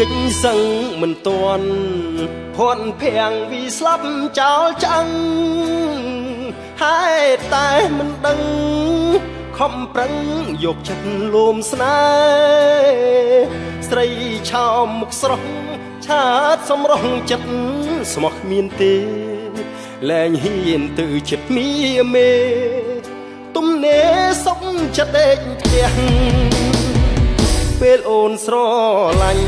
កិច្ចសឹងមិនទាន់ភ័ន្តភាំងវិស្លាប់ចោលចាំងហើយតែមិនដឹងខំប្រឹងយកចិត្តលួមស្នេហ៍ស្រីឆោមមុខស្រស់ឆាតសម្រស់ចិត្តស្មោះគ្មានទេលែងហ៊ានទៅចិត្តមីមេទំនេរសុកចិត្តដេកផ្ទះពេលអូនស្រឡាញ់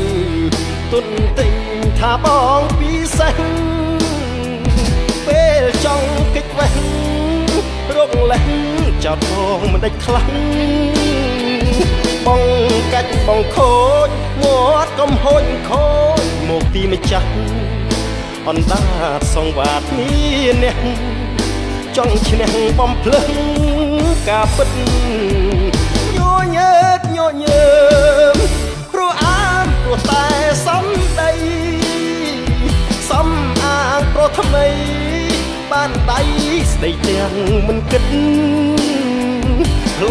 ទុនទិញថាបងពិសេសពេលចង់កិច្ចវេះរកលេះចោតបងមិនដេចខ្លាំងបងកាច់បងខូចងាត់កំហូចខូចមកពីម្ចាស់អណ្ដាតសងវាតនេះអ្នកចង់ឈ្នះបំភ្លឹងការពិតញញើតញញើមព្រោះអានព្រោះតែសំដីសំអាងព្រោះថ្មីបានដៃស្ដីទាំងមិនគិត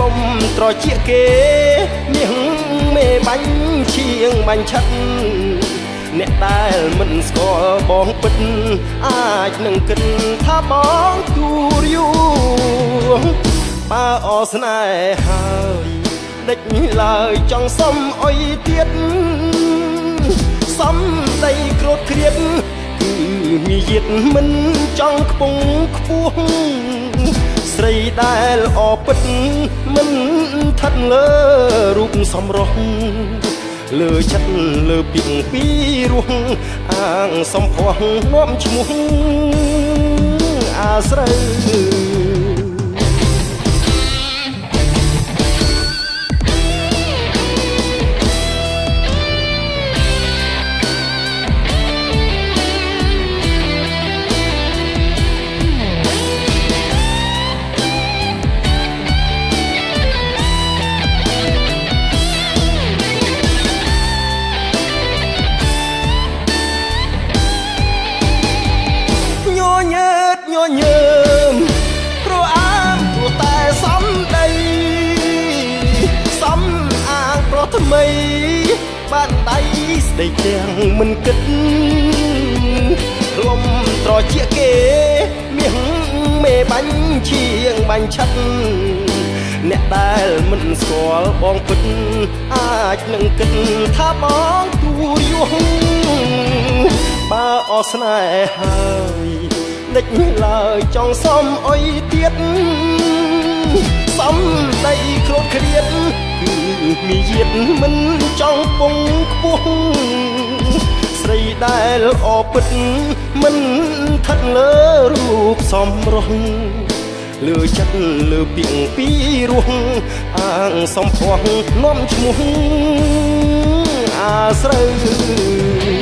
លំត្រជាគេមាសមេបាញ់ឈៀងបាញ់ឆិតអ្នកដែលមិនស្គាល់បងពិតអាចនឹងគិតថាបងទូរយួងបើអស្នេហ៍ហើយដេចឡើយចង់សុំអុយទៀតសំដីក្រោតគ្រៀតគឺមានយិតមិនចង់ខ្ពង់ខ្ពស់ស្រីដែលអពិតមិនថិតលើរូបសម្រស់លើចិត្តលើពីងពីរោះអាងសំភ័សនាំឈ្មោះអាស្រូវញើមព្រោះអានព្រោះតែសំដីសំអាងព្រោះថ្មីបានដៃស្ដីទាំងមិនគិតលំត្រជាគេមាសមេបាញ់ឈៀងបាញ់ឆិតអ្នកដែលមិនស្គាល់បងពិតអាចនឹងគិតថាបងទូយួងបើអស្នេហ៍ហើយដេចឡើយចង់សុំអុយទៀតសំដីក្រោតគ្រៀតគឺមានយិតមិនចង់ពងខ្ពស់ស្រីដែលអពិតមិនថិតលើរូបសម្រស់លើចិត្តលើពីងពីរោះអាងសំភ័សនាំឈ្មោះអាស្រូវ